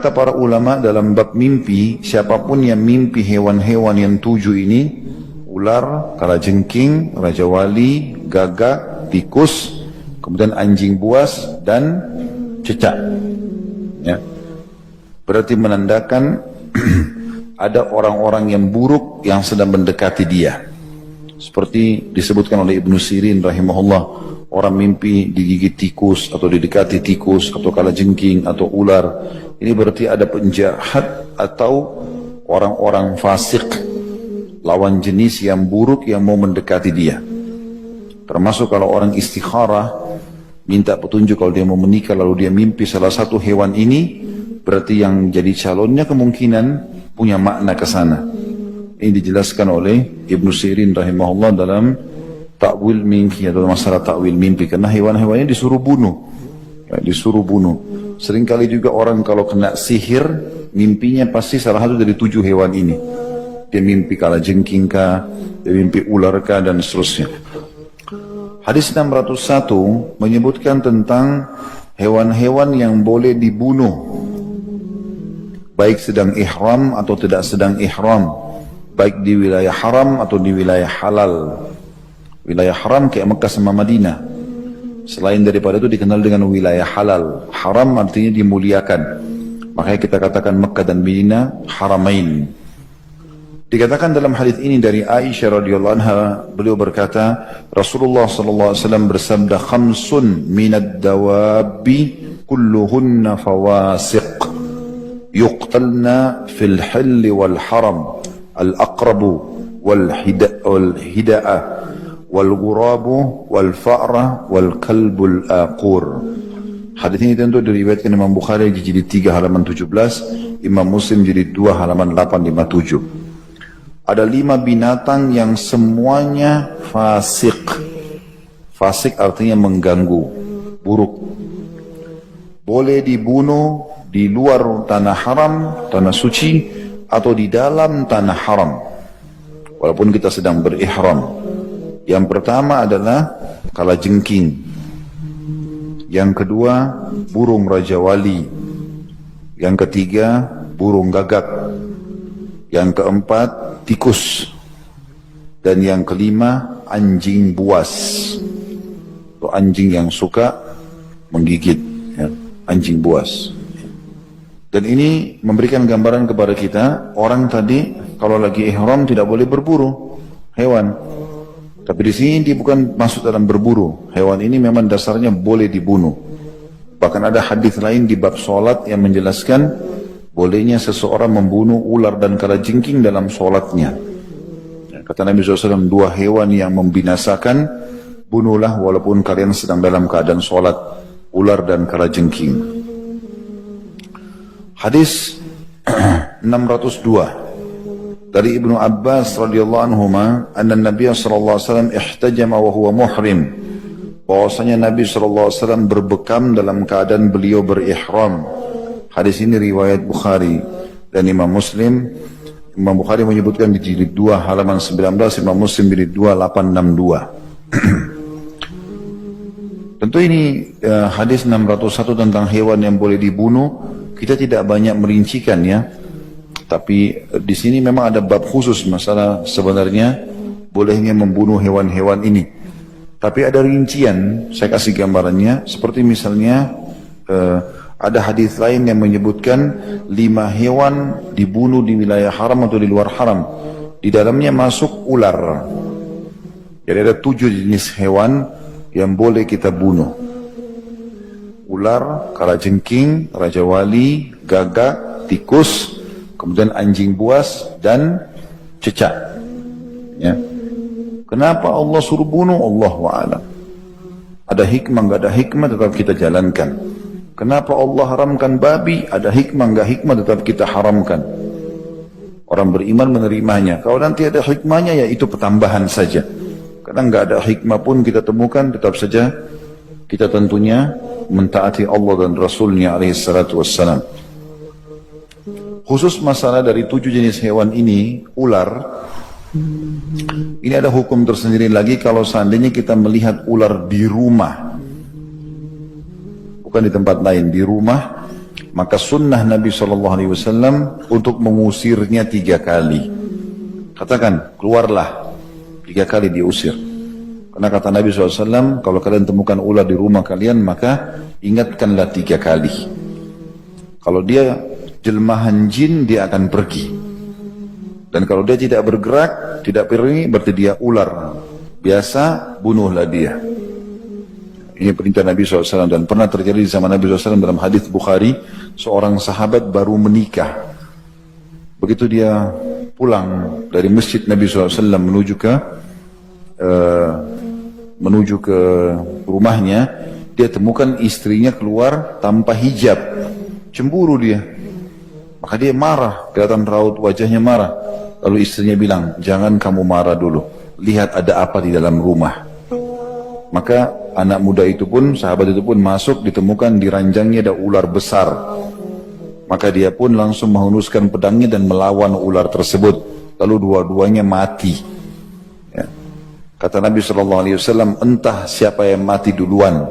Kata para ulama dalam bab mimpi, siapapun yang mimpi hewan-hewan yang 7 ini, ular, kalajengking, raja wali, gagak, tikus, kemudian anjing buas dan cecak. Ya. Berarti menandakan ada orang-orang yang buruk yang sedang mendekati dia. Seperti disebutkan oleh Ibnu Sirin rahimahullah, orang mimpi digigit tikus atau didekati tikus atau kalajengking atau ular. Ini berarti ada penjahat atau orang-orang fasik, lawan jenis yang buruk yang mau mendekati dia. Termasuk kalau orang istikharah, minta petunjuk kalau dia mau menikah lalu dia mimpi salah satu hewan ini, berarti yang jadi calonnya kemungkinan punya makna ke sana. Ini dijelaskan oleh Ibnu Sirin rahimahullah dalam Ta'wil Mimpi atau masalah ta'wil mimpi, karena hewan-hewannya disuruh bunuh. Ya, disuruh bunuh. Seringkali juga orang kalau kena sihir, mimpinya pasti salah satu dari 7 hewan ini. Dia mimpi kalajengking kah, dia mimpi ular kah, dan seterusnya. Hadis 601 menyebutkan tentang hewan-hewan yang boleh dibunuh, baik sedang ihram atau tidak sedang ihram, baik di wilayah haram atau di wilayah halal. Wilayah haram kayak Mekah sama Madinah. Selain daripada itu dikenal dengan wilayah halal. Haram artinya dimuliakan. Makanya kita katakan Mekah dan Madinah haramain. Dikatakan dalam hadis ini dari Aisyah radhiyallahu anha, beliau berkata, Rasulullah sallallahu alaihi wasallam bersabda, "Khamsun minad dawabi kulluhunna fawasiq yuqtalna fil hill wal haram, al-aqrabu wal hida'ah wal ghurabu wal fa'ra wal kalbul aqur." Hadis ini tentu diriwayatkan Imam Bukhari di jilid 3 halaman 17, Imam Muslim jilid 2 halaman 857. Ada 5 binatang yang semuanya fasik. Fasik artinya mengganggu, buruk. Boleh dibunuh di luar tanah haram, tanah suci, atau di dalam tanah haram, walaupun kita sedang berihram. Yang pertama adalah kalajengking. Yang kedua, burung raja wali. Yang ketiga, burung gagak. Yang keempat, tikus. Dan yang kelima, anjing buas. Atau anjing yang suka menggigit, ya, anjing buas. Dan ini memberikan gambaran kepada kita, orang tadi kalau lagi ihram tidak boleh berburu hewan. Tapi di sini dia bukan masuk dalam berburu. Hewan ini memang dasarnya boleh dibunuh. Bahkan ada hadis lain di bab solat yang menjelaskan bolehnya seseorang membunuh ular dan kalajengking dalam solatnya. Kata Nabi SAW, 2 hewan yang membinasakan, bunuhlah walaupun kalian sedang dalam keadaan solat, ular dan kalajengking. Hadis 602 dari Ibnu Abbas radhiyallahu anhuma, anna Nabi sallallahu alaihi wasallam ihtajama wa huwa muhrim, bahwasanya Nabi sallallahu alaihi wasallam berbekam dalam keadaan beliau berihram. Hadis ini riwayat Bukhari dan Imam Muslim. Imam Bukhari menyebutkan di jilid 2 halaman 19, Imam Muslim jilid 2 862. Tentu ini hadis 601 tentang hewan yang boleh dibunuh. Kita tidak banyak merincikan ya. Tapi di sini memang ada bab khusus masalah sebenarnya bolehnya membunuh hewan-hewan ini. Tapi ada rincian, saya kasih gambarannya. Seperti misalnya ada hadis lain yang menyebutkan 5 hewan dibunuh di wilayah haram atau di luar haram. Di dalamnya masuk ular. Jadi ada 7 jenis hewan yang boleh kita bunuh. Ular, kalajengking, raja wali, gagak, tikus, kemudian anjing buas dan cecak. Ya. Kenapa Allah suruh bunuh? Allahu a'lam. Ada hikmah, enggak ada hikmah, tetap kita jalankan. Kenapa Allah haramkan babi? Ada hikmah, enggak hikmah, tetap kita haramkan. Orang beriman menerimanya. Kalau nanti ada hikmahnya, ya itu pertambahan saja. Karena enggak ada hikmah pun kita temukan, tetap saja kita tentunya mentaati Allah dan Rasulnya alaihi salatu wassalam. Khusus masalah dari 7 jenis hewan ini, ular, ini ada hukum tersendiri lagi kalau seandainya kita melihat ular di rumah, bukan di tempat lain, di rumah, maka sunnah Nabi SAW untuk mengusirnya 3 kali. Katakan, keluarlah, 3 kali diusir. Karena kata Nabi SAW, kalau kalian temukan ular di rumah kalian, maka ingatkanlah 3 kali. Kalau dia jelmahan jin, dia akan pergi. Dan kalau dia tidak bergerak, tidak pergi, berarti dia ular biasa, bunuhlah dia. Ini perintah Nabi SAW, dan pernah terjadi di zaman Nabi SAW dalam hadis Bukhari, seorang sahabat baru menikah. Begitu dia pulang dari masjid Nabi SAW menuju ke rumahnya, dia temukan istrinya keluar tanpa hijab. Cemburu dia. Maka dia marah, kelihatan raut wajahnya marah. Lalu istrinya bilang, jangan kamu marah dulu, lihat ada apa di dalam rumah. Maka anak muda itu pun, sahabat itu pun masuk, ditemukan di ranjangnya ada ular besar. Maka dia pun langsung menghunuskan pedangnya dan melawan ular tersebut. Lalu dua-duanya mati. Ya. Kata Nabi SAW, entah siapa yang mati duluan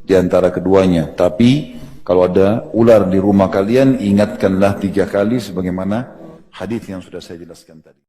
di antara keduanya. Tapi kalau ada ular di rumah kalian, ingatkanlah 3 kali sebagaimana hadis yang sudah saya jelaskan tadi.